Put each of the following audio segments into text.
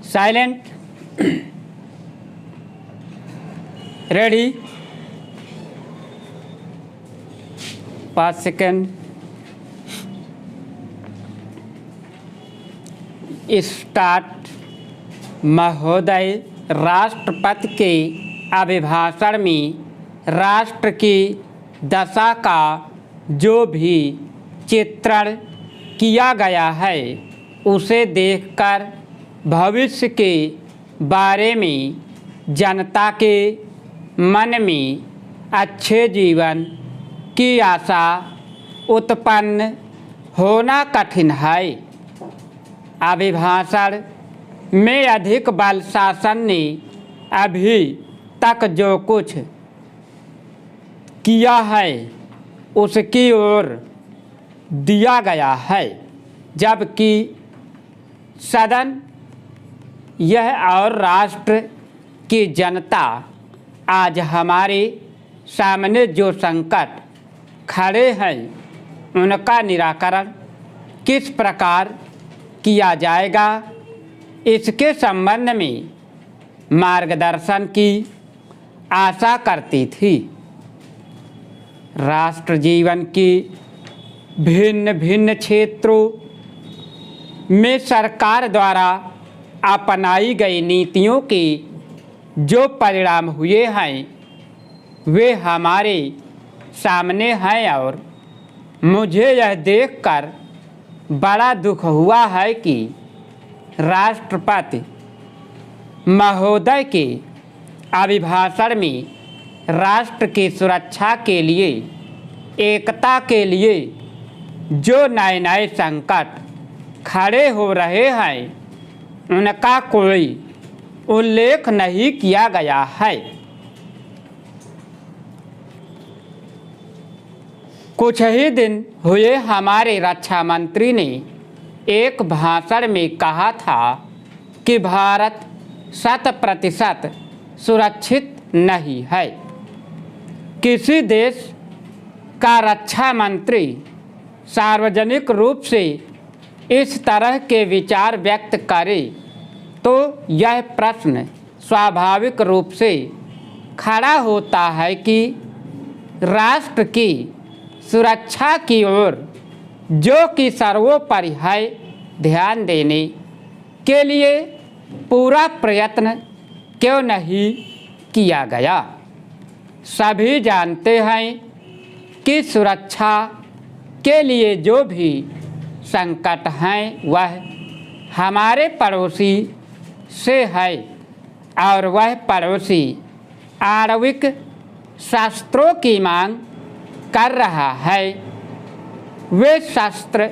Silent. Ready. 5 second. Start. महोदय, राष्ट्रपति के अभिभाषण में राष्ट्र की दशा का जो भी चित्रण किया गया है उसे देखकर भविष्य के बारे में जनता के मन में अच्छे जीवन की आशा उत्पन्न होना कठिन है। अभिभाषण में अधिक बल शासन ने अभी तक जो कुछ किया है उसकी ओर दिया गया है, जबकि सदन यह और राष्ट्र की जनता आज हमारे सामने जो संकट खड़े हैं उनका निराकरण किस प्रकार किया जाएगा, इसके संबंध में मार्गदर्शन की आशा करती थी। राष्ट्र जीवन की भिन्न भिन्न क्षेत्रों में सरकार द्वारा अपनाई गई नीतियों के जो परिणाम हुए हैं वे हमारे सामने हैं और मुझे यह देखकर बड़ा दुख हुआ है कि राष्ट्रपति महोदय के अभिभाषण में राष्ट्र की सुरक्षा के लिए, एकता के लिए जो नए नए संकट खड़े हो रहे हैं उनका कोई उल्लेख नहीं किया गया है। कुछ ही दिन हुए हमारे रक्षा मंत्री ने एक भाषण में कहा था कि भारत 100% सुरक्षित नहीं है। किसी देश का रक्षा मंत्री सार्वजनिक रूप से इस तरह के विचार व्यक्त करे तो यह प्रश्न स्वाभाविक रूप से खड़ा होता है कि राष्ट्र की सुरक्षा की ओर जो कि सर्वोपरि है ध्यान देने के लिए पूरा प्रयत्न क्यों नहीं किया गया। सभी जानते हैं कि सुरक्षा के लिए जो भी संकट हैं वह हमारे पड़ोसी से है और वह पड़ोसी आणविक शस्त्रों की मांग कर रहा है। वे शस्त्र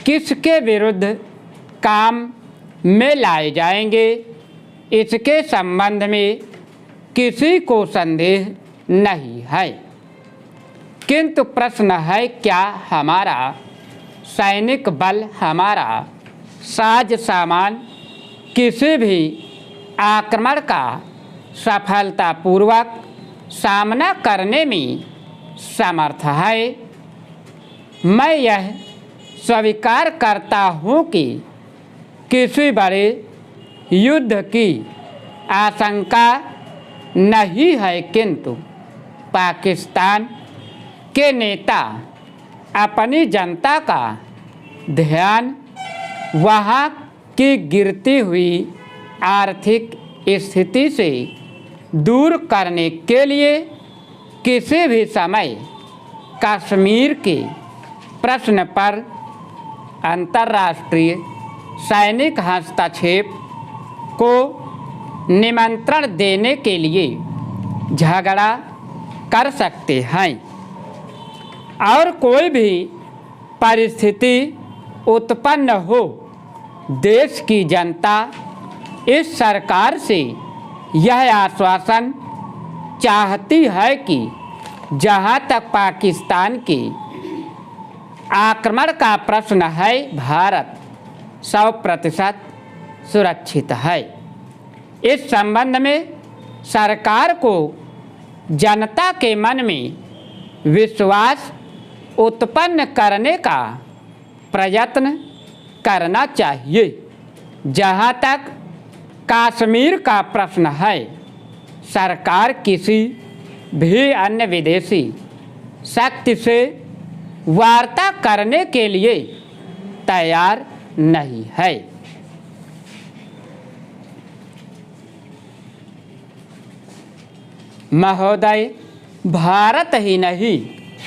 किसके विरुद्ध काम में लाए जाएंगे इसके संबंध में किसी को संदेह नहीं है, किंतु प्रश्न है क्या हमारा सैनिक बल, हमारा साज सामान किसी भी आक्रमण का सफलतापूर्वक सामना करने में समर्थ है। मैं यह स्वीकार करता हूँ कि किसी बड़े युद्ध की आशंका नहीं है, किंतु पाकिस्तान के नेता अपनी जनता का ध्यान वहाँ की गिरती हुई आर्थिक स्थिति से दूर करने के लिए किसी भी समय कश्मीर के प्रश्न पर अंतर्राष्ट्रीय सैनिक हस्तक्षेप को निमंत्रण देने के लिए झगड़ा कर सकते हैं और कोई भी परिस्थिति उत्पन्न हो देश की जनता इस सरकार से यह आश्वासन चाहती है कि जहां तक पाकिस्तान के आक्रमण का प्रश्न है भारत 100% सुरक्षित है। इस संबंध में सरकार को जनता के मन में विश्वास उत्पन्न करने का प्रयत्न करना चाहिए। जहाँ तक कश्मीर का प्रश्न है, सरकार किसी भी अन्य विदेशी शक्ति से वार्ता करने के लिए तैयार नहीं है। महोदय, भारत ही नहीं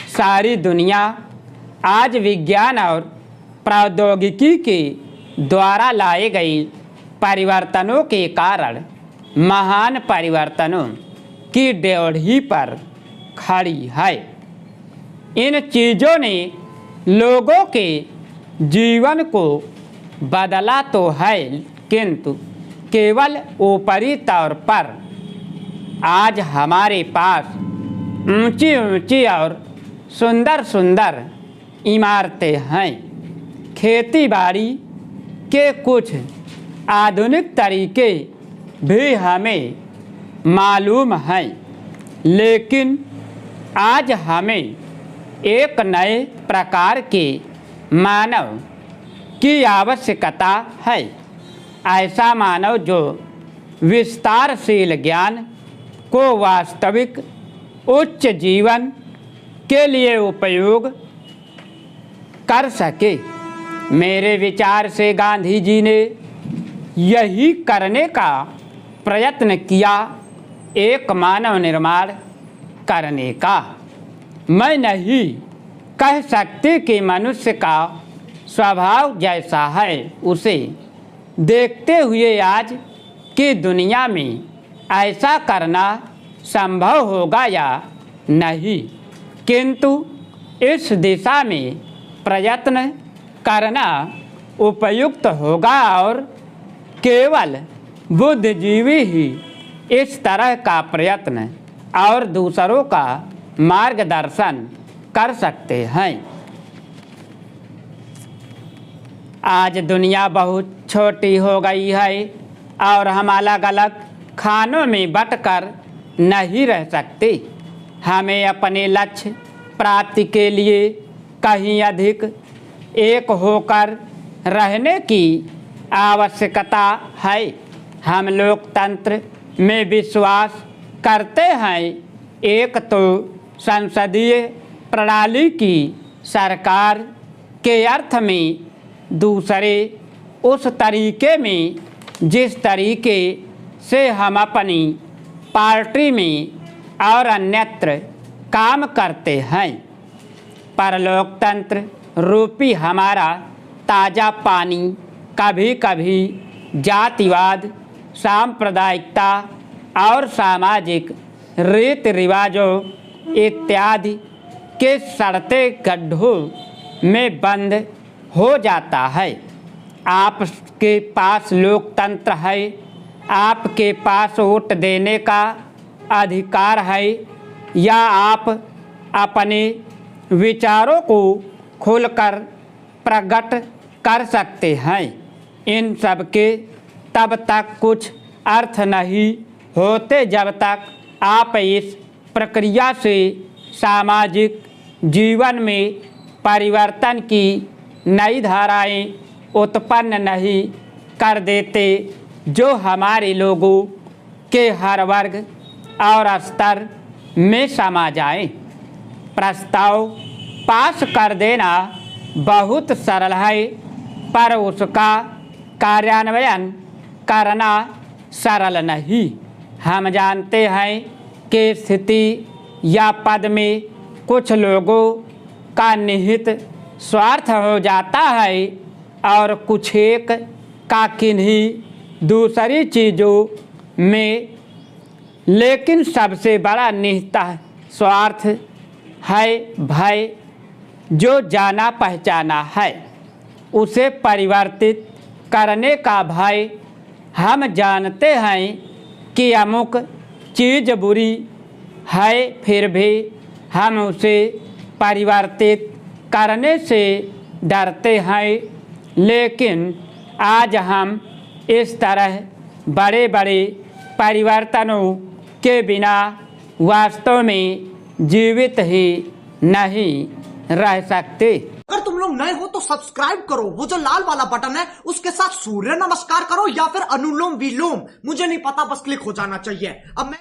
सारी दुनिया आज विज्ञान और प्रौद्योगिकी के द्वारा लाए गए परिवर्तनों के कारण महान परिवर्तनों की ड्योढ़ी पर खड़ी है। इन चीज़ों ने लोगों के जीवन को बदला तो है, किंतु केवल ऊपरी तौर पर। आज हमारे पास ऊंची ऊंची और सुंदर सुंदर इमारतें हैं। खेती बाड़ी के कुछ आधुनिक तरीके भी हमें मालूम हैं, लेकिन आज हमें एक नए प्रकार के मानव की आवश्यकता है। ऐसा मानव जो विस्तारशील ज्ञान को वास्तविक उच्च जीवन के लिए उपयोग कर सके। मेरे विचार से गांधी जी ने यही करने का प्रयत्न किया, एक मानव निर्माण करने का। मैं नहीं कह सकती कि मनुष्य का स्वभाव जैसा है उसे देखते हुए आज की दुनिया में ऐसा करना संभव होगा या नहीं, किंतु इस दिशा में प्रयत्न करना उपयुक्त होगा और केवल बुद्धिजीवी ही इस तरह का प्रयत्न और दूसरों का मार्गदर्शन कर सकते हैं। आज दुनिया बहुत छोटी हो गई है और हम अलग अलग खानों में बंटकर नहीं रह सकते। हमें अपने लक्ष्य प्राप्ति के लिए कहीं अधिक एक होकर रहने की आवश्यकता है। हम लोकतंत्र में विश्वास करते हैं। एक तो संसदीय प्रणाली की सरकार के अर्थ में, दूसरे उस तरीके में जिस तरीके से हम अपनी पार्टी में और अन्यत्र काम करते हैं। पर लोकतंत्र रूपी हमारा ताज़ा पानी कभी कभी जातिवाद, सांप्रदायिकता और सामाजिक रीति रिवाजों इत्यादि के सड़ते गड्ढों में बंद हो जाता है। आपके पास लोकतंत्र है, आपके पास वोट देने का अधिकार है, या आप अपने विचारों को खुलकर प्रकट कर सकते हैं। इन सब के तब तक कुछ अर्थ नहीं होते जब तक आप इस प्रक्रिया से सामाजिक जीवन में परिवर्तन की नई धाराएं उत्पन्न नहीं कर देते, जो हमारे लोगों के हर वर्ग और स्तर में समा जाए। प्रस्ताव पास कर देना बहुत सरल है, पर उसका कार्यान्वयन करना सरल नहीं। हम जानते हैं कि स्थिति या पद में कुछ लोगों का निहित स्वार्थ हो जाता है और कुछ एक का किन्हीं दूसरी चीज़ों में, लेकिन सबसे बड़ा निहित स्वार्थ है भय, जो जाना पहचाना है। उसे परिवर्तित करने का भय। हम जानते हैं कि अमुक चीज़ बुरी है, फिर भी हम उसे परिवर्तित करने से डरते हैं। लेकिन आज हम इस तरह बड़े बड़े परिवर्तनों के बिना वास्तव में जीवित ही नहीं रह सकते। अगर तुम लोग लोग नए हो तो सब्सक्राइब करो, वो जो लाल वाला बटन है उसके साथ सूर्य नमस्कार करो या फिर अनुलोम विलोम, मुझे नहीं पता, बस क्लिक हो जाना चाहिए। अब मैं